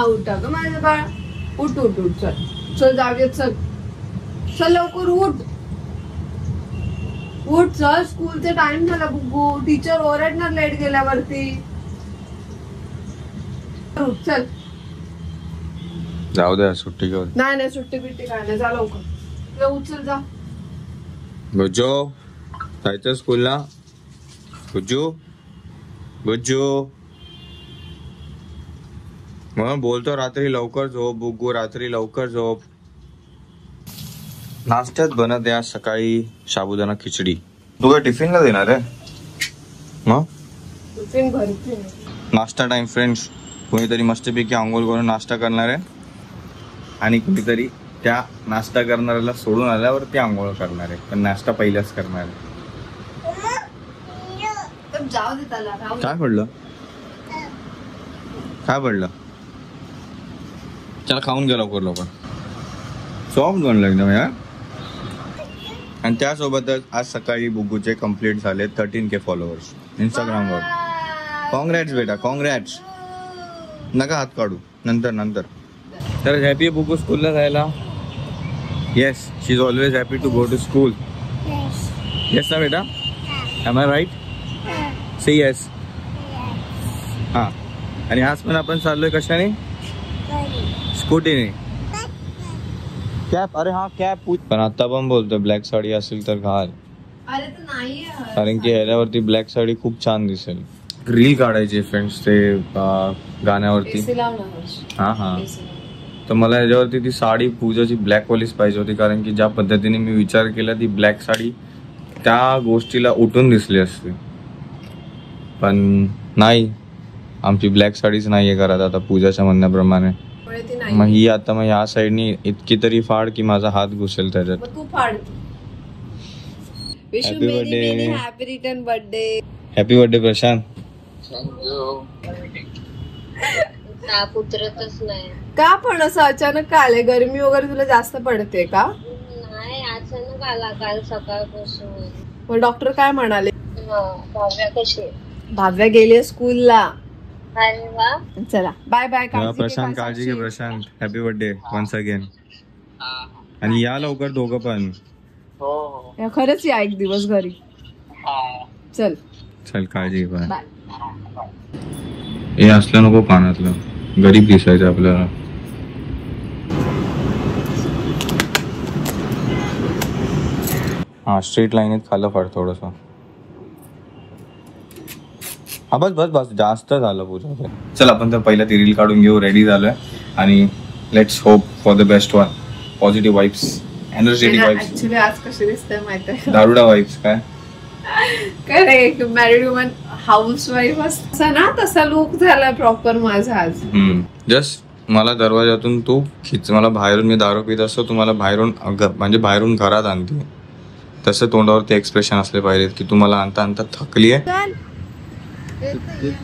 उठा ग माझं बाळ. उठ उठ उठ चल चल जाऊया चल. चल लवकर उठ उठ चल. स्कूलचा टाइम झाला बुगू. टीचर ओरडणार लेट गेल्यावरती. उठ चल. जाऊ द्या सुट्टी घेऊ. नाही नाही सुट्टी बिट्टी काय नाही. जा लवकर उचल जा. गुज्जू जायचं स्कूलला. गुज्जू गुज्जू मग बोलतो रात्री लवकर झोप. बुग्गू रात्री लवकर झोप. नाश्त्यात बनत आहे सकाळी साबुदाणा खिचडी. तू काय टिफिनला देणार आहे मग? टिफिन भरते. नाश्ता टाइम फ्रेंड्स. कोणीतरी मस्तपैकी आंघोळ करून नाश्ता करणार आहे आणि कोणीतरी त्या नाश्ता करणाऱ्याला सोडून आल्यावर ते आंघोळ करणार आहे. पण नाश्ता पहिल्याच करणार आहे. जाऊ दे त्याला. काय पडलं काय पडलं? चला खाऊन घ्या लवकर लवकर. सॉफ्ट बनलं एकदम यार. आणि त्यासोबतच आज सकाळी बुग्गूचे कम्प्लीट झाले 13K फॉलोअर्स इंस्टाग्रामवर. कॉंग्रॅट्स बेटा कॉंग्रॅट्स. नका हात काढू नंतर नंतर. तर हॅपी बुग्गू स्कूलला जायला. Yes she is always happy to go to school. Yes ना बेटा. Am I right? Say yes. हां आणि आज पण आपण चाललोय कशाने? स्कूटीने. कॅप. अरे हा कॅप. पण आता पण बोलतो ब्लॅक साडी असेल तर घाल. अरे तर नाही कारण की ह्याच्यावरती ब्लॅक साडी खूप छान दिसेल. रील काढायची फ्रेंड्स ते गाण्यावरती. हा हा. तर मला याच्यावरती ती साडी पूजाची ब्लॅक वालीच पाहिजे होती. कारण की ज्या पद्धतीने मी विचार केला ती ब्लॅक साडी त्या गोष्टीला उठून दिसली असते. पण नाही आमची ब्लॅक साडीच नाहीये करत आता पूजाच्या म्हणण्याप्रमाणे. मग ही आता मग ह्या साईडनी इतकी तरी फाड की माझा हात घुसेल त्याच्यात. तू फाड. Happy birthday. Happy return birthday. Happy birthday Prashant. उतरतच नाही. का पण असं अचानक का आले? गरमी वगैरे तुला जास्त पडते का? नाही अचानक आला काल सकाळपासून. मग डॉक्टर काय म्हणाले? भाव्या कशी? भाव्या गेली स्कूलला. अरे वा. चला बाय बाय. प्रशांत काळजी घे Prashant. Happy birthday once again. आणि या लवकर दोघं पण. हो खरंच या एक दिवस घरी. चल चल काळजी घे. बाय. हे असलं नको कानातलं. गरीब दिसायचं आपल्याला. हा स्ट्रेट लाईनीत खाल्लं फार थोडस. हा बस बस बस जास्त झालं पूजा. चल आपण तर पहिला ती रील काढून घेऊ. रेडी झालोय आणि let's hope for the best one. Positive vibes energetic vibes. Actually आज कसे दिसतंय माहिती आहे? दारुडा वाइब्स. काय काय रे मॅरिड वुमन हाऊस वाईफ असता ना तसा लुक झाला प्रॉपर माझा आज. जस्ट मला दरवाजातून तू खिच. मला बाहेरून मी दारू पित असतो तुम्हाला बाहेरून म्हणजे बाहेरून घरात आणते. तसं तोंडावरती एक्सप्रेशन असले पाहिजे की तुम्हाला आणता आणता थकली आहे.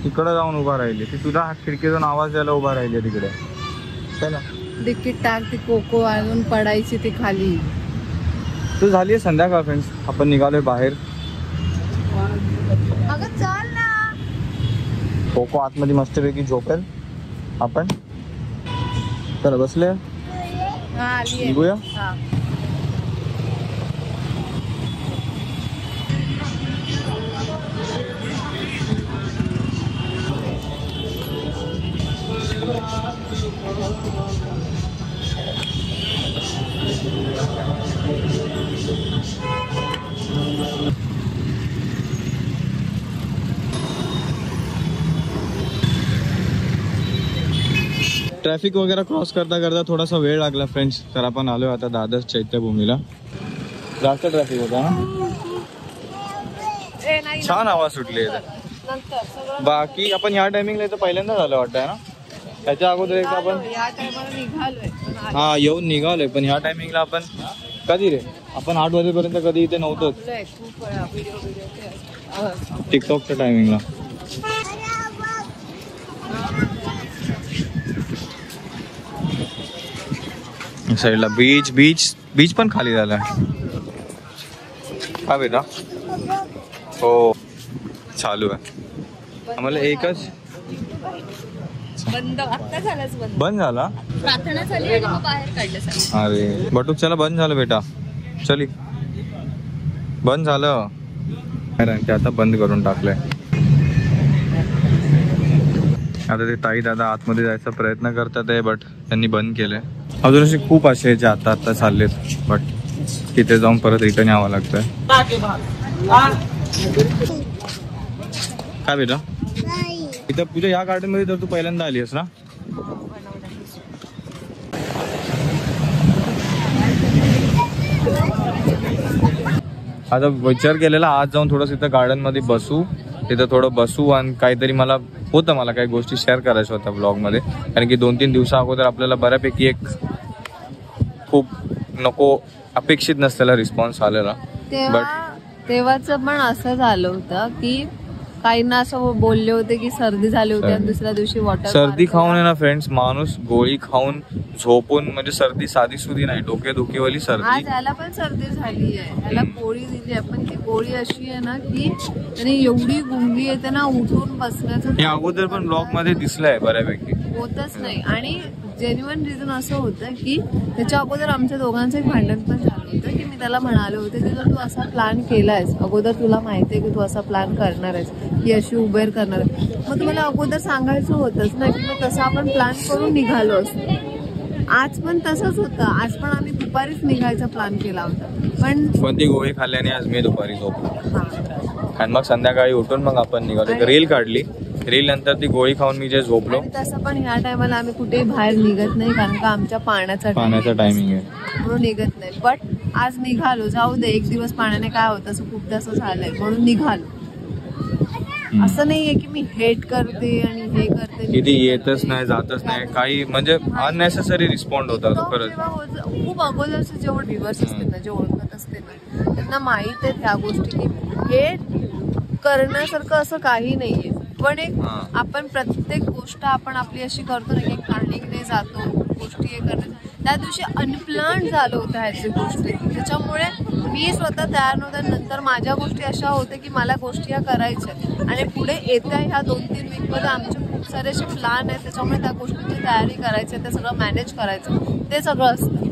तिकडे जाऊन उभा राहिली ती. तुझ्या खिडकीतून आवाज द्यायला उभा राहिली तिकडे. चला तिकीट टाक. ती कोको आणून पडायची ती खाली. तू झाली आहे संध्याकाळ फ्रेंड्स. आपण निघालोय बाहेर. अगं चल ना. कोको आतमध्ये मस्तपैकी झोपेल. आपण चला बसले निघूया. ट्रॅफिक वगैरे क्रॉस करता करता थोडासा वेळ लागला फ्रेंड्स. तर आपण आलोय आता दादर चैत्यभूमीला. जास्त ट्रॅफिक होता ना. छान आवाज सुटली. बाकी आपण ह्या टायमिंगला इथं पहिल्यांदा झालं वाटतंय ना. त्याच्या अगोदर एकदा आपण हा येऊन निघालोय. पण ह्या टायमिंगला आपण कधी रे आपण 8 वाजेपर्यंत कधी इथे नव्हतोच. टिकटॉकच्या टायमिंगला. साईडला बीच बीच बीच पण खाली झालाय. हा बेटा हो चालू आहे. आम्हाला एकच बंद आता झालाच बंद. बंद झाला. प्रार्थना झाली आणि मग बाहेर काढलं सगळं. अरे बटूक चला बंद झालं बेटा. चली बंद झालं. ते आता बंद करून टाकलंय. आता ते ताई दादा आतमध्ये जायचा प्रयत्न करतात आहे, बट त्यांनी बंद केलंय. अजून असे खूप असे जे आता चाललेत, बट तिथे जाऊन परत रिटर्न यावं लागतंय. काय बेटा इथं तुझ्या या गार्डन मध्ये तर तू पहिल्यांदा आली आहेस ना? आता विचार केलेला आज जाऊन थोडंसं इथं गार्डन मध्ये बसू, तिथं थोडं बसू आणि काहीतरी मला काही गोष्टी शेअर करायच्या होत्या ब्लॉग मध्ये. कारण की 2-3 दिवसा अगोदर आपल्याला बऱ्यापैकी एक खूप नको अपेक्षित नसलेला रिस्पॉन्स आलेला. तेव्हाच पण असं झालं होतं की काहींना असं बोलले होते की सर्दी झाली होती आणि दुसऱ्या दिवशी वॉटर सर्दी खाऊन आहे ना फ्रेंड्स, माणूस गोळी खाऊन झोपून, म्हणजे सर्दी साधी सुधी नाही, डोकेदुखीवाली सर्दी. आज याला पण सर्दी झाली आहे, याला गोळी दिली आहे, पण ती गोळी अशी आहे ना की त्याने एवढी गुंगी येते ना उठून बसण्याचं. हे अगोदर पण ब्लॉग मध्ये दिसलंय बऱ्यापैकी. होतच नाही. आणि जेन्युइन रिझन असं होतं की त्याच्या अगोदर आमच्या दोघांचं एक भांडण पण झालं होतं की मी त्याला म्हणाले होते की जर तू असा प्लॅन केलायस, अगोदर तुला माहिती आहे की तू असा प्लॅन करणार आहेस की अशी उबेर करणार आहे, मग तुम्हाला अगोदर सांगायचं होतंच ना की मग तसं आपण प्लॅन करून निघालो असतो. आज पण तसंच होतं. आज पण आम्ही दुपारीच निघायचा प्लॅन केला होता, पण ती गोळी खाल्ल्याने आज मी दुपारी झोपलो आणि मग संध्याकाळी उठून मग आपण निघालो. रील काढली, रील नंतर ती गोळी खाऊन मी जे झोपलो. तसं पण ह्या टायमाला आम्ही कुठेही बाहेर निघत नाही, कारण का आमच्या पाण्याचा टायमिंग आहे म्हणून निघत नाही. बट आज निघालो, जाऊ दे एक दिवस पाण्याने काय होतं असं खूप तसं झालंय म्हणून निघालो. असं नाहीये की मी हेट करते आणि हे करते, किती येतच नाही जातच नाही काही, म्हणजे अननेसेसरी रिस्पॉन्ड होता तो खरंच. खूप अगोदरचं जेवढं व्ह्युअर्स असते ना, जे ओळखत असते ना, त्यांना माहित आहे त्या गोष्टी की हे करण्यासारखं असं काही नाहीये. पण एक आपण प्रत्येक गोष्ट आपण आपली अशी करतो ना की प्लॅनिंगने जातो गोष्टी हे करण्यासाठी. त्या दिवशी अनप्लॅन झालं होतं ह्याची गोष्टी, त्याच्यामुळे मी स्वतः तयार नव्हते. नंतर माझ्या गोष्टी अशा होत्या की मला गोष्टी ह्या करायच्या आणि पुढे येत्या ह्या 2-3 वीकमध्ये आमचे खूप सारे असे प्लॅन आहेत, त्याच्यामुळे त्या गोष्टींची तयारी करायची, ते सगळं मॅनेज करायचं, ते सगळं असतं.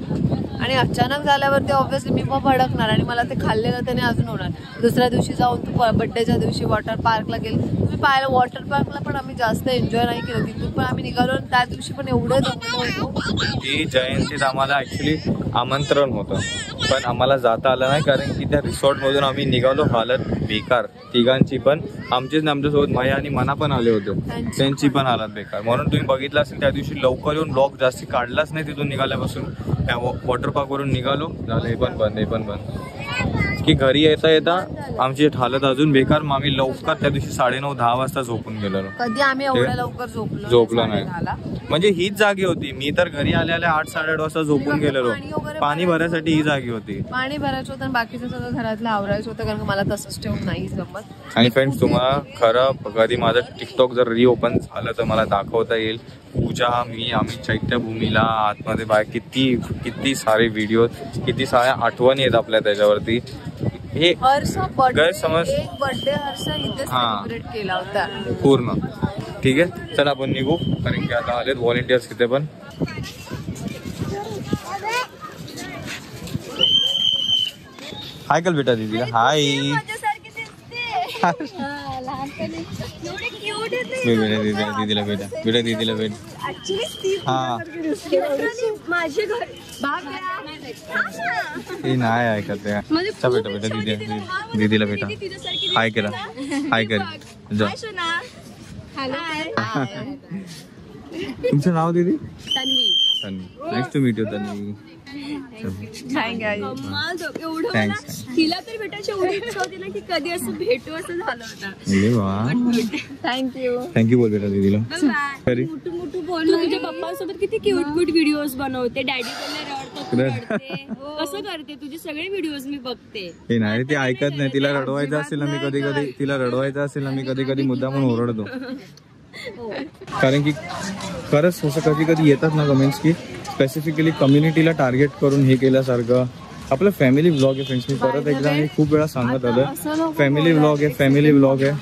आणि अचानक झाल्यावरती ऑब्व्हियसली मी पण भडकणार आणि मला ते खाल्लेलं त्याने अजून होणार. दुसऱ्या दिवशी जाऊन तू बड्डेच्या दिवशी वॉटर पार्कला गेली, तुम्ही पाहिलं वॉटर पार्कला पण आम्ही जास्त एन्जॉय नाही केलं. तिथून पण आम्ही निघालो आणि त्या दिवशी पण एवढं दमलो होतो. ती जयंतीत आम्हाला ऍक्च्युली आमंत्रण होतं, पण आम्हाला जाता आलं नाही कारण की त्या रिसॉर्ट मधून आम्ही निघालो हालत बेकार तिघांची पण. आमचीच ना आमच्यासोबत माया आणि मना पण आले होते, त्यांची पण हालत बेकार. म्हणून तुम्ही बघितलं असेल त्या दिवशी लवकर येऊन ब्लॉग जास्ती काढलाच नाही. तिथून निघाल्यापासून त्या वॉटर पार्क वरून निघालो, झालं हे पण बंद की घरी येता आमची हालत अजून बेकार. मग आम्ही लवकर त्या दिवशी 9:30-10 वाजता झोपून गेलो. कधी आम्ही एवढ्या लवकर झोपलो नाही, म्हणजे हीच जागी होती. मी तर घरी आल्या 8-8:30 वाजता झोपून गेलेलो. पाणी भरायसाठी ही जागी होती. पाणी भरायचं होतं आणि बाकीचं सगळं घरातलं आवरायचं होतं, कारण मला तसंच ठेवून नाही जमत. आणि फ्रेंड्स तुम्हाला खरं कधी माझं टिकटॉक जर रिओपन झालं तर मला दाखवता येईल. पूजा आम्ही चैत्यभूमीला आतमध्ये बाय किती सारे व्हिडिओ, किती साऱ्या आठवणी आहेत आपल्या त्याच्यावरती. हे गैरसमज बर्थडे हर्षा इथे सेलिब्रेट केला होता पूर्ण. ठीक आहे चला आपण निघू, कारण की आता आलेत व्हॉलेंटियर्स तिथे पण. हाय कल बेटा दीदीला. हाय दीदीला बेटा हा ते नाही ऐकत बेटा. दीदीला बेटा हाय केला, हाय कर जा. तुमचं नाव दीदी? Tanvi. Nice to meet you Tanvi. Thanks. तिला तर भेटायची एवढी इच्छा होती ना की कधी असं भेटू असं झालं होतं. थँक्यू बोल बेटा दीदीला. मोठू बोल. तुझ्या पप्पांसोबत किती क्यूट व्हिडिओज बनवते. डॅडी रडते कसं करते, तुझे सगळे व्हिडिओज मी बघते. हे नाही ते ऐकत नाही. तिला रडवायचं असेल ना मी कधी कधी मुद्दा म्हणून ओरडतो. कारण की खरंच असं कधी येतात ना कमेंट्स की स्पेसिफिकली कम्युनिटीला टार्गेट करून हे केल्यासारखं. आपलं फॅमिली व्लॉग आहे फ्रेंड्स. मी परत एकदा आणि खूप वेळा सांगत आलोय, फॅमिली व्लॉग आहे.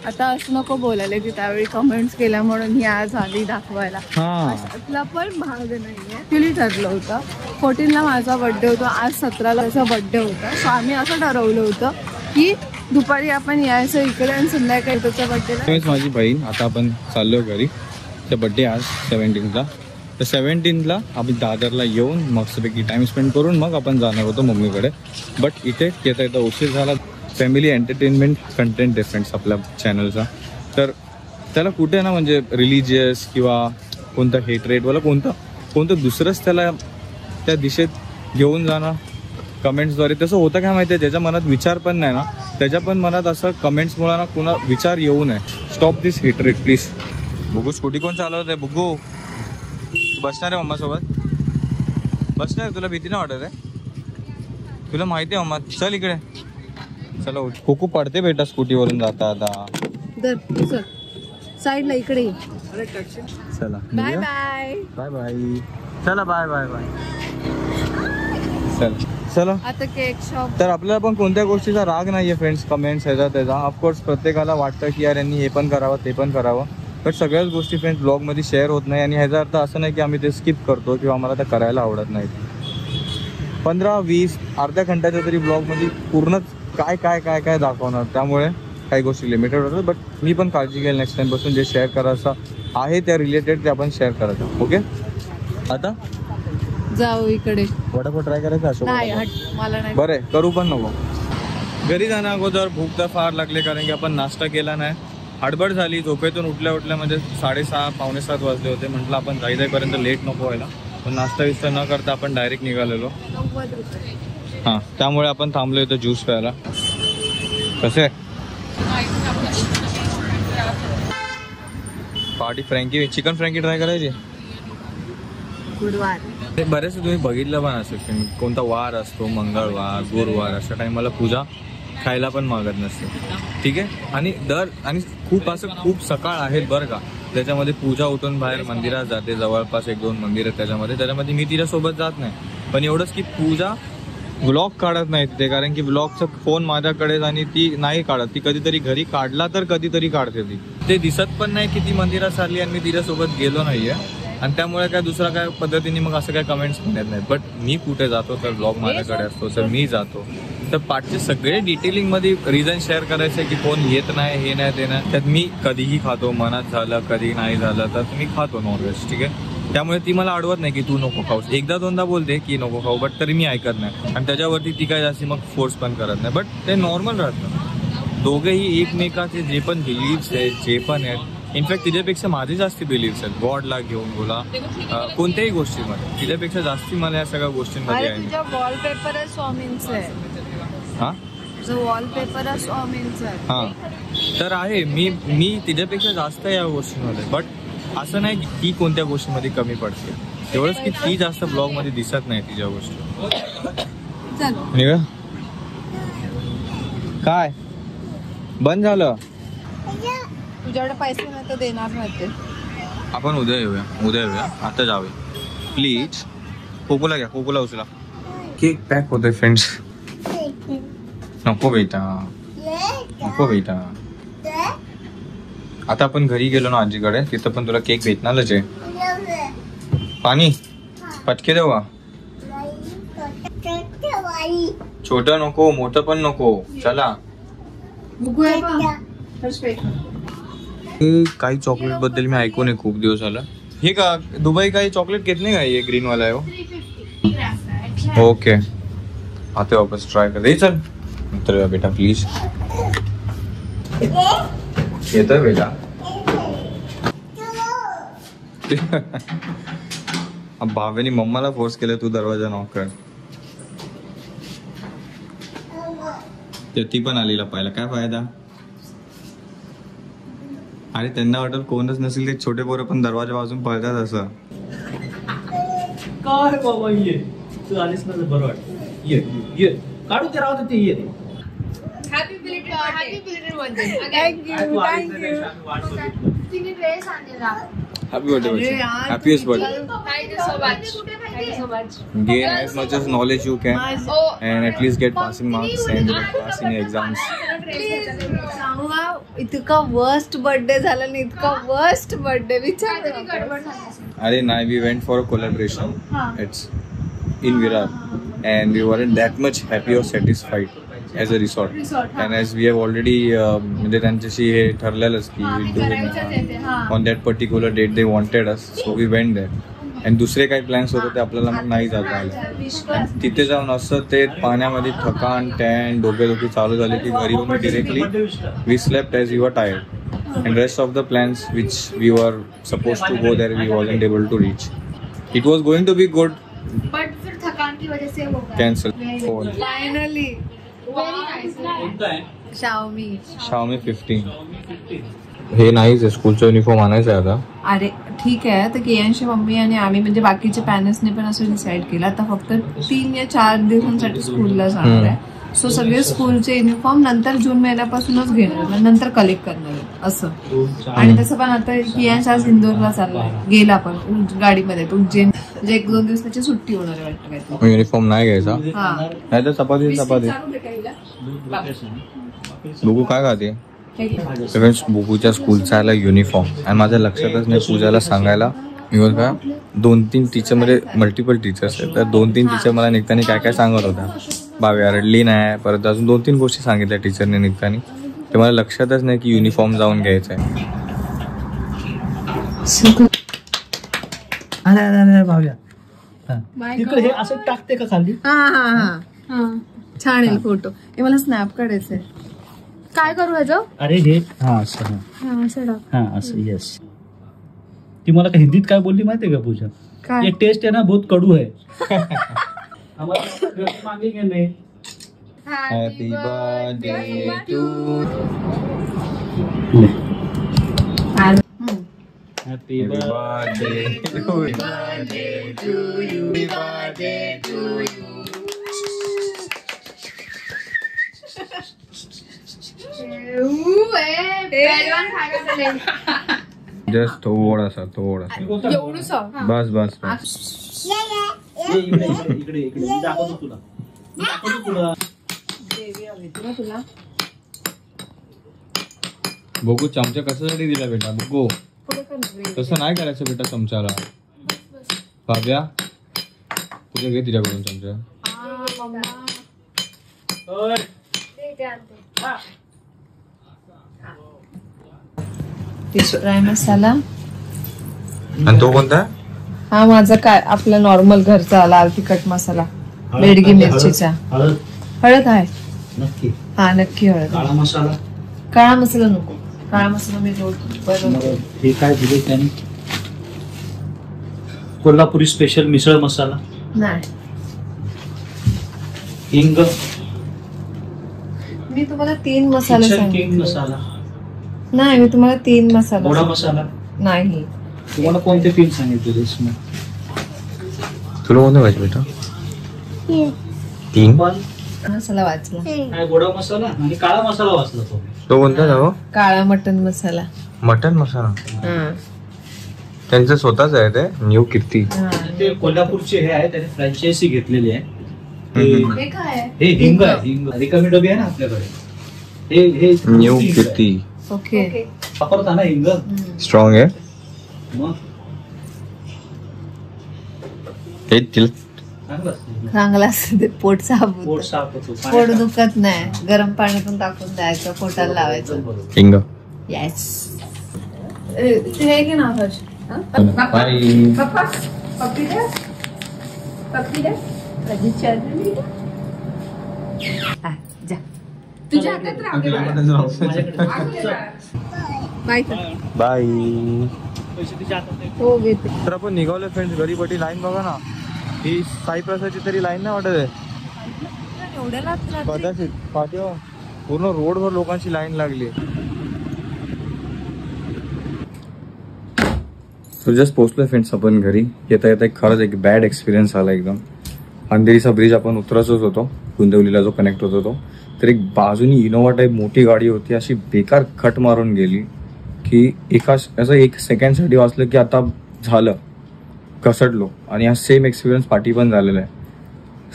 आता असं नको बोलायला की त्यावेळी कमेंट्स केल्या म्हणून ही आज आली दाखवायला. त्यातला पण भाग नाहीये. ऍक्च्युली ठरलं होतं 14ला माझा बर्थडे होता, आज 17ला त्याचा बर्थडे होता. सो आम्ही असं ठरवलं होतं की दुपारी आपण यायचं इकडे आणि संध्याकाळी त्याच्या बर्थडेला. माझी बहीण आता आपण चाललो घरी. त्या बर्थडे आज 17ला. तर 17ला आम्ही दादरला येऊन मस्तपैकी टाइम स्पेंड करून मग आपण जाणार होतो मम्मीकडे. बट इथे येता उशीर झाला. फॅमिली एंटरटेनमेंट कंटेंट डिफरन्स आपल्या चॅनलचा. तर त्याला कुठे ना म्हणजे रिलिजियस किंवा कोणतं हेटरेटवाला कोणतं दुसरंच त्याला त्या दिशेत घेऊन जाणं कमेंट्सद्वारे. तसं होतं काय माहिती आहे, ज्याच्या मनात विचार पण नाही ना त्याच्या पण मनात असं कमेंट्समुळे ना कुणा विचार येऊ नये. Stop this hatred please. बुगू स्कूटी कोण चालवत आहे? बुगू तू बसणार आहे मम्मासोबत? बसणार? तुला भीती नाही वाटत आहे? तुला माहिती आहे मम्मा? चल इकडे चला. खूप पडते बेटा स्कूटीवरून जाता आता. साईडला इकडे. चला बाय बाय. Bye bye. चला बाय बाय बाय. चला आता केक शॉप. तर आपल्याला पण कोणत्या गोष्टीचा राग नाहीये फ्रेंड्स. कमेंट्स ह्याचा त्याचा ऑफकोर्स प्रत्येकाला वाटतं की यार यांनी हे पण करावं ते पण करावं. बट सगळ्याच गोष्टी फ्रेंड्स ब्लॉगमध्ये शेअर होत नाही. आणि ह्याचा अर्थ असं नाही की आम्ही ते स्किप करतो किंवा आम्हाला ते करायला आवडत नाही. 15-20 अर्ध्या घंट्याच्या तरी ब्लॉगमध्ये पूर्णच काय काय काय काय दाखवणार. त्यामुळे काही गोष्टी लिमिटेड होतात. बट मी पण काळजी घेईल नेक्स्ट टाइमपासून जे शेअर करायचं आहे त्या रिलेटेड ते आपण शेअर करायचं. ओके आता जाऊ इकडे. वडापाव ट्राय करायचा असो? नाही मला नाही. बरं करू पण नको. घरी जाण्या अगोदर भूक तर फार लागले कारण की आपण नाश्ता केला नाही. हडबड झाली. झोपेतून उठल्या म्हणजे 6:30 पावणे 7 वाजले होते. म्हटलं आपण जाईपर्यंत लेट नको व्हायला. पण नाश्ता विस्ता न करता आपण डायरेक्ट निघालेलो. 90 रुपये. हां त्यामुळे आपण थांबलो इथं ज्यूस प्यायला. कसे party Frankie chicken Frankie try करायची. गुरुवार बरेच तुम्ही बघितलं पण असेल कोणता वार असतो मंगळवार गुरुवार अशा टाइमाला पूजा खायला पण मागत नसते. ठीक आहे. आणि खूप सकाळ आहेत बरं का त्याच्यामध्ये पूजा उठून बाहेर मंदिरात जाते. जवळपास 1-2 मंदिर आहेत त्याच्यामध्ये मी तिच्यासोबत जात नाही. पण एवढंच की पूजा व्लॉग काढत नाही तिथे कारण की व्लॉगचा फोन माझ्याकडेच आणि ती नाही काढत. ती कधीतरी घरी काढला तर कधीतरी काढते. ती ते दिसत पण नाही की ती मंदिरात चालली आणि मी तिच्यासोबत गेलो नाहीये. आणि त्यामुळे काय दुसरा काय पद्धतीने मग असं काय कमेंट्स पण येत नाहीत. बट मी कुठे जातो तर ब्लॉग माझ्याकडे असतो तर मी जातो. तर पाठचे सगळे डिटेलिंगमध्ये रिझन शेअर करायचे की फोन येत नाही हे नाही ते नाही. त्यात मी कधीही खातो. मनात झालं कधी नाही झालं तर मी खातो नॉनव्हेज. ठीक आहे. त्यामुळे ती मला अडवत नाही की तू नको खाऊस. 1-2दा बोलते की नको खाऊ बट तरी मी ऐकत नाही. आणि त्याच्यावरती ती काय जास्ती मग फोर्स पण करत नाही. बट ते नॉर्मल राहतं. दोघेही एकमेकाचे जे पण बिलीव्स आहेत जे पण आहेत. इनफॅक्ट तिच्यापेक्षा माझे जास्ती बिलीव्स आहेत. गॉडला घेऊन बोला कोणत्याही गोष्टीमध्ये तिच्यापेक्षा जास्ती मला या सगळ्या गोष्टींमध्ये आहे. तुझा वॉलपेपर स्वामींचा आहे. हा वॉलपेपर स्वामींचा आहे. हा तर आहे मी तिच्यापेक्षा जास्त या गोष्टींमध्ये. बट असं नाही की ती कोणत्या गोष्टीमध्ये कमी पडते. एवढंच की ती जास्त ब्लॉग मध्ये दिसत नाही तिच्या गोष्टी. काय बंद झालं? तुझ्याकडे पैसे नाही तर देणार नाही ते. आपण उद्या येऊया आता जाऊया प्लीज. कोकोला घ्या. कोकोला उचला. केक पॅक होतोय फ्रेंड्स. नको बेटा आता आपण घरी गेलो ना आजीकडे तिथं पण तुला केक भेटणारच आहे. पाणी पटके देऊ का? छोटं नको मोठं पण नको. चला काही चॉकलेट बद्दल मी ऐकून आहे खूप दिवस झालं. हे का दुबई काही चॉकलेट घेत नाही का? हे ग्रीन वाला आहे हो. ओके आता वापस ट्राय कर. चल तर बेटा प्लीज येतोय बेटा. भावेनी मम्माला फोर्स केलं तू दरवाजा नॉक कर. ती पण आली लपायला. काय फायदा? आणि त्यांना वाटत कोणच नसेल ते छोटे पोरं पण दरवाजा वाजून पळतात असं. काय बाबा ये तू आलीस ना बरं वाटत. ये काढू ते राहू ते. ये हॅपी बिलेटेड बर्थडे. थँक्यू. तिने ड्रेस आणलेला. Happy birthday. Happiest birthday. Thank you so much. Gain as much as knowledge you can and at least get passing marks and pass in your exams. Please, इतका worst birthday झाला ना, इतका worst birthday विचार. अरे नाही, we went for a collaboration. It's in Virar and we weren't that much happy or satisfied as a resort. And as we have already म्हणजे त्यांच्याशी हे ठरलेलंच की on that particular date they wanted us, so we went there. आणि दुसरे काही plans होते ते आपल्याला मग नाही जाता आले. आणि तिथे जाऊन असं ते पाण्यामध्ये थकान टॅन डोकेदुखी चालू झाली की घरी येऊन directly we slept as we were tired. and rest of the plans which we were supposed to go there we wasn't able to reach. It was going to be good but फिर थकान की वजह से हो गया. cancel. phone finally कोणता आहे? Xiaomi 15. हे नाहीच आहे, स्कूलचा युनिफॉर्म आणायचं आहे आता. अरे ठीक आहे, तर कियांशी मम्मी आणि आम्ही म्हणजे बाकीच्या पॅरेंट्सने पण असं डिसाईड केलं आता फक्त 3 या 4 दिवसांसाठी स्कूलला जाणार आहे. सो सगळे स्कूलचे युनिफॉर्म नंतर जून महिन्यापासूनच घेणार, नंतर कलेक्ट करणार आहे असं. आणि तसं पण आता कियांश आज इंदोरला चाललाय, गेला पण गाडीमध्ये उज्जैन, म्हणजे 1-2 दिवसाची सुट्टी होणार आहे वाटतं काय. युनिफॉर्म नाही घ्यायचा, हा नाही तर चपाती. बघू काय खाते फ्रेंड्स. बुकूच्या स्कूलचा आला युनिफॉर्म आणि माझ्या लक्षातच नाही पूजाला सांगायला. मी का 2-3 टीचर मध्ये मल्टिपल टीचर्स आहेत, तर 2-3 टीचर मला निघताना काय काय सांगत होत्या. बाव्या रडली नाही, परत अजून 2-3 गोष्टी सांगितल्या टीचरने निघताना. ते मला लक्षातच नाही की युनिफॉर्म जाऊन घ्यायचा आहे. अरे भाव्या तिकडे हे असं टाकते का खाली? हा छान येईल फोटो. हे मला स्नॅप काढायचंय. काय करू ह्याचं? अरे हे हा असं असं टाक. हा असं येस. ती मला का हिंदीत काय बोलली माहितीये का पूजा? काय? ये टेस्ट है ना बहुत कडू है. हमारे मांगेंगे नहीं. Happy birthday to happy birthday पहलवान खाएगा चले. जस्ट थोडासा एवढंसं बस बस. इकडे मी दाखवतो तुला. तुला बघू चमचा कशासाठी दिला बेटा? बघू तसं नाही करायचं बेटा चमचाला. भाव्या तुझ्या घे तिच्याकडून चमचा. फ्राय मसाला. आणि तो कोणता? हा माझा काय आपला नॉर्मल घरचा लाल तिखट मसाला, बेडगी मिरचीचा. हळद आहे नक्की. हा नक्की हळद. काळा मसाला? काळा मसाला नको, काळा मसाला मी रोज बनवते. हे काय दिले त्याने? कोल्हापुरी स्पेशल मिसळ मसाला नाही. हिंग. मी तुम्हाला 3 मसाले किचन किंग सांगितले. मसाला नाही मी तुम्हाला 3 गोडा मसाला मसाला. नाही. तुम्हाला कोणते 3 सांगितले? तुला कोणतं पाहिजे बेटा? 3 मसाला वाचला. काय गोडा मसाला आणि काळा मसाला वाचला तो. तो कोणता जावं? काळा मटन मसाला. मटन मसाला हा. त्यांचं स्वतःच आहे ते न्यू कीर्ती. हा. ते कोल्हापूरचे हे आहे, त्याने फ्रँचायझी घेतलेली आहे. हे काय आहे? हे हिंग आहे. हिंग रिकामी डबी आहे ना आपल्याकडे. हे न्यू कीर्ती ओके. वापरता ना हिंग? स्ट्रॉंग आहे. मग हे तिल चांगलं असतं. चांगला असतं ते, पोट साफ पोट होतं. साफ होतो. पोट दुखत नाही. गरम पाण्यातून टाकून द्यायचं, पोटाला लावायचं. हिंग. येस. हे घे ना हर्ष. बाय. पप्पी द्या. पप्पी द्या. कधी चरणी द्या. जा. तुझ्या हातात बाय. बाय. पैसे तिच्या हातात आहे. हो घेते. तर आपण निघालो फ्रेंड्स घरी. बटी लाईन बघा ना, ही साई प्रसादची तरी लाईन नाही वाटत आहे. एवढ्याला कदाचित पाठीवर पूर्ण रोडवर लोकांची लाईन लागली. सो जस्ट पोहोचलो फ्रेंड्स आपण घरी. येता येता खरंच एक बॅड एक्सपिरियन्स आला एकदम. अंधेरीचा ब्रिज आपण उतरतच होतो, कुंदवलीला जो कनेक्ट होतो तो. तर एक बाजूनी इनोवा टाईप मोठी गाडी होती, अशी बेकार खट मारून गेली की असं 1 सेकंडसाठी वाचलं की आता झालं, घसडलो. आणि हा सेम एक्सपिरियन्स पाठी पण झालेला आहे.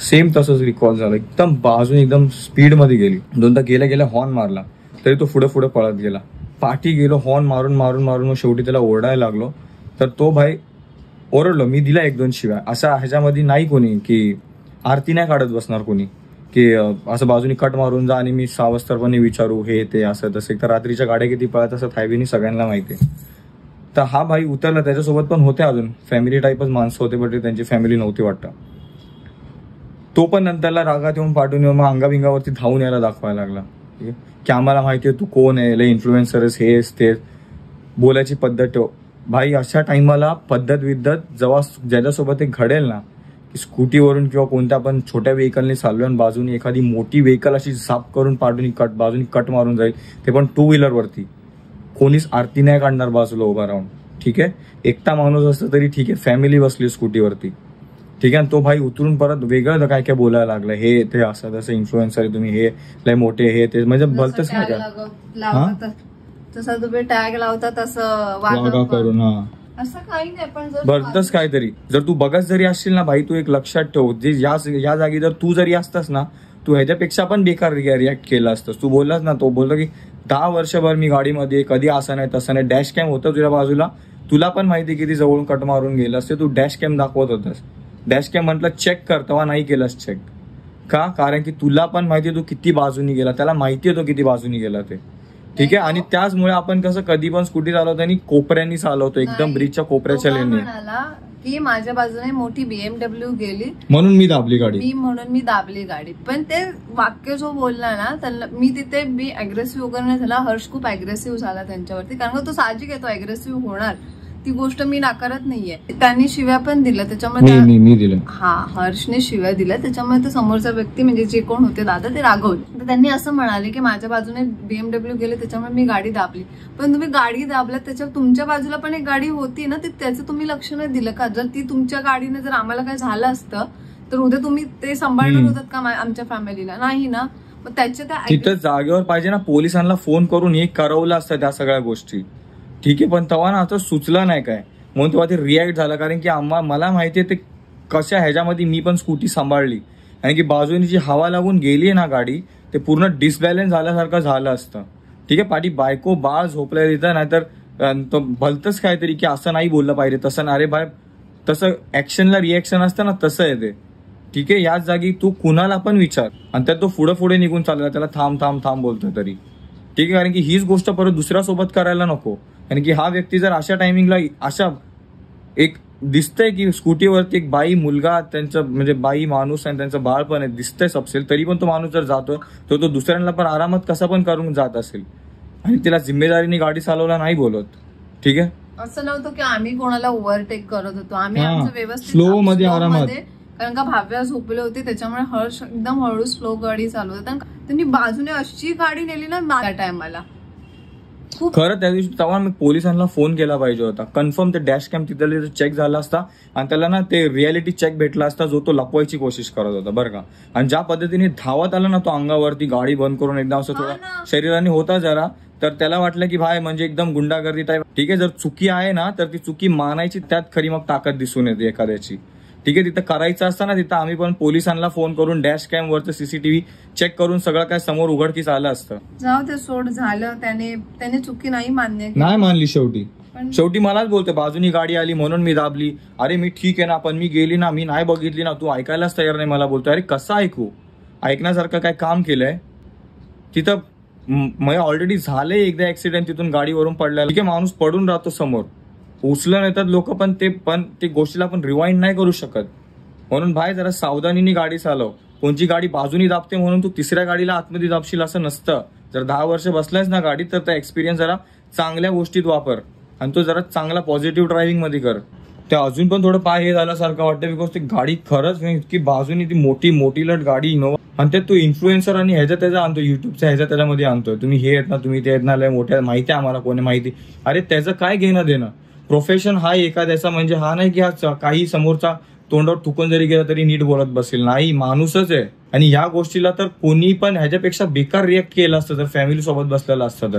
सेम तसंच रिकॉल झालं. एकदम बाजून एकदम स्पीडमध्ये गेली. 2दा गेल्या हॉर्न मारला. तरी तो पुढे पुढे पळत गेला. पाठी गेलो, हॉर्न मारून मारून मारून मग शेवटी त्याला ओरडायला लागलो. तर तो भाई ओरडलो, मी दिला 1-2 शिव्या. असा ह्याच्यामध्ये नाही कोणी की आरती नाही काढत बसणार कोणी की असं बाजूनी कट मारून जा आणि मी सावस्तरपणे विचारू हे ते असं तसं. एक तर रात्रीच्या गाड्या किती पळत असतात हायवेनी सगळ्यांना माहिती आहे. तर हा भाई उतरला, त्याच्यासोबत पण होते अजून फॅमिली टाईपच माणसं होते, बट त्यांची फॅमिली नव्हती वाटतं. तो पण नंतरला रागात येऊन पाठवून येऊन मग अंगाबिंगावरती धावून यायला दाखवायला लागला की आम्हाला माहिती आहे तू कोण आहे, लय इन्फ्लुएन्सरच हेच ते बोलायची पद्धत ठेव. भाई अशा टाइमाला पद्धत विद्धत जेव्हा ज्याच्यासोबत एक घडेल ना की स्कूटीवरून किंवा कोणत्या पण छोट्या व्हेकलने चाललो आणि बाजूनी एखादी मोठी व्हेकल अशी साफ करून पाठवून बाजूनी कट मारून जाईल, ते पण 2 व्हीलरवरती, कोणीच आरती नाही काढणार बाजूला उभा राहून. ठीक आहे, एकटा माणूस असतं तरी ठीक आहे, फॅमिली बसली स्कूटीवरती. ठीक आहे, तो भाई उतरून परत वेगळं काय काय बोलायला लागलं, हे ते असं तसं इन्फ्लुएन्सर आहे तुम्ही, हे लय मोठे हे ते, म्हणजे भलतंच काय काय तसं तुम्ही टॅग लावतात असं वागा करून. हा, असं काही नाही, पण जर भलतंच काहीतरी. जर तू बघत जरी असशील ना भाई, तू एक लक्षात ठेव, जे या जागी जर तू जरी असतास ना, तू ह्याच्यापेक्षा पण बेकार रिॲक्ट केला असतस. तू बोललास ना, तो बोलतो की 10 वर्षभर मी गाडीमध्ये कधी असं नाही तसं नाही, डॅश कॅम होतं तुझ्या बाजूला, तुला पण माहिती किती जवळून कट मारून गेलं असते, तू डॅश कॅम दाखवत होतास. डॅश कॅम म्हटलं चेक कर, तेव्हा नाही केलास चेक का? कारण की तुला पण माहिती तू किती बाजूनी गेला, त्याला माहिती आहे तो किती बाजूनी गेला ते. ठीक आहे, आणि त्याचमुळे आपण कसं कधी पण स्कूटी चालवतो आणि कोपऱ्यांनी चालवतो, एकदम ब्रिजच्या कोपऱ्याच्या लेननी. की माझ्या बाजूने मोठी BMW गेली म्हणून मी दाबली गाडी, म्हणून मी दाबली गाडी. पण ते वाक्य जो बोलला ना त्याला मी तिथे मी अग्रेसिव्ह वगैरे नाही झाला. हर्ष खूप अग्रेसिव्ह झाला त्यांच्यावरती, कारण का तो साहजिक आहे, तो अग्रेसिव्ह होणार, ती गोष्ट मी नाकारत नाहीये. त्यांनी शिव्या पण दिल्या, त्याच्यामुळे मी दिलं. हा, हर्षने शिव्या दिल्या, त्याच्यामुळे ते समोरचा व्यक्ती म्हणजे जे कोण होते दादा ते रागवले. तर त्यांनी असं म्हणाले की माझ्या बाजूने BMW गेले त्याच्यामुळे मी गाडी दाबली. पण तुम्ही गाडी दाबलात, त्याच्यावर तुमच्या बाजूला पण एक गाडी होती ना, त्याचं तुम्ही लक्ष नाही दिलं का? जर ती तुमच्या गाडीने जर आम्हाला काय झालं असतं तर उद्या तुम्ही ते सांभाळणार होतात का आमच्या फॅमिलीला? नाही ना. मग त्याच्या त्या तिथं जागेवर पाहिजे ना, पोलिसांना फोन करून हे करवलं असतं त्या सगळ्या गोष्टी. ठीक आहे, पण तेव्हा ना आता सुचलं नाही काय, म्हणून तेव्हा ते रिॲक्ट झालं. कारण की मला माहितीये ते कशा ह्याच्यामध्ये मी पण स्कूटी सांभाळली, आणि की बाजूने जी हवा लागून गेली ना गाडी, ते पूर्ण डिसबॅलन्स झाल्यासारखं झालं असतं. ठीक आहे, पाठी बायको बाळ झोपल्या तिथं, नाहीतर भलतंच काहीतरी की असं नाही बोललं पाहिजे, तसं ना. अरे बाय, तसं ऍक्शनला रिॲक्शन असतं ना, तसं आहे ते. ठीक आहे, याच जागी तू कुणाला पण विचार, आणि त्यात तो पुढे निघून चालला, त्याला थांब थांब थांब बोलतोय तरी. ठीक आहे, कारण की हीच गोष्ट परत दुसऱ्यासोबत करायला नको. कारण की हा व्यक्ती जर अशा टायमिंगला अशा एक दिसतंय की स्कूटीवरती एक बाई मुलगा, त्यांचं म्हणजे बाई माणूस आणि त्यांचं बाळ पण आहे, दिसतंय सबसेल, तरी पण तो माणूस जर जातोय तर तो दुसऱ्यांना पण आरामात कसा पण करून जात असेल, आणि तिला जिम्मेदारीने गाडी चालवला नाही बोलत. ठीक आहे, असं नव्हतं की आम्ही कोणाला ओव्हरटेक करत होतो, आम्ही आमचं व्यवस्थित स्लो मध्ये आरामात. कारण का भाव्या झोपले होते, त्याच्यामुळे हर्ष एकदम हळू स्लो गाडी चालवत. त्यांनी बाजूने अशी गाडी नेली ना त्या टायमाला. खरं त्या दिवशी तेव्हा मी पोलिसांना फोन केला पाहिजे होता. कन्फर्म ते डॅश कॅम तिथं चेक झाला असता, आणि त्याला ना ते रियालिटी चेक भेटला असता जो तो लपवायची कोशिश करत होता, बरं का. आणि ज्या पद्धतीने धावत आला ना तो अंगावरती, गाडी बंद करून एकदम असं थोडा शरीराने होता जरा, तर त्याला वाटलं की भाई म्हणजे एकदम गुंडागर्दी टाईप. ठीक आहे, जर चुकी आहे ना तर ती चुकी मानायची, त्यात खरी मग ताकद दिसून येते एखाद्याची. ठीक आहे, तिथं करायचं असतं ना, तिथं आम्ही पण पोलिसांना फोन करून डॅश कॅम वरचं CCTV चेक करून सगळं काय समोर उघडकीस आलं असतं. जाऊ ते सोड, झालं, त्याने चुकी नाही मानली शेवटी मलाच बोलते बाजूनी गाडी आली म्हणून मी दाबली. अरे मी ठीक आहे ना, पण मी गेली ना, मी नाही बघितली ना, तू ऐकायलाच तयार नाही. मला बोलतोय, अरे कसं ऐकू, ऐकण्यासारखं काय काम केलंय तिथं? मग ऑलरेडी झालंय एकदा ऍक्सिडेंट, तिथून गाडीवरून पडलाय. ठीक आहे, माणूस पडून राहतो समोर, उचलून येतात लोक, पण ते गोष्टीला आपण रिवाइंड नाही करू शकत. म्हणून भाई जरा सावधानीने गाडी चालव. कोणची गाडी बाजूनी दाबते म्हणून तू तिसऱ्या गाडीला आतमध्ये दाबशील असं नसतं. जर 10 वर्ष बसलायस ना गाडीत, तर त्या एक्सपिरियन्स जरा चांगल्या गोष्टीत वापर, आणि तो जरा चांगला पॉझिटिव्ह ड्रायव्हिंग मध्ये कर. ते अजून पण थोडं पाय हे झाल्यासारखं वाटतं, बिकॉज ती गाडी खरंच इतकी बाजूनी, ती मोठी लट गाडी इनोवा, आणि त्यात तू इन्फ्लुएन्सर आणि त्याचा आणतो, युट्यूबच्या त्याच्यामध्ये आणतोय. तुम्ही हे येत ना, तुम्ही ते येत ना, लय मोठ्या माहिती आम्हाला कोणी माहिती. अरे त्याचं काय घेणं देणं? प्रोफेशन हा एखाद्याचा, म्हणजे हा नाही की हा काही समोरचा तोंडावर थुकून जरी गेला तरी नीट बोलत बसेल, नाही, माणूसच आहे. आणि या गोष्टीला तर कोणी पण ह्याच्यापेक्षा बेकार रिॲक्ट केलं असतं जर फॅमिली सोबत बसलेला असतं तर.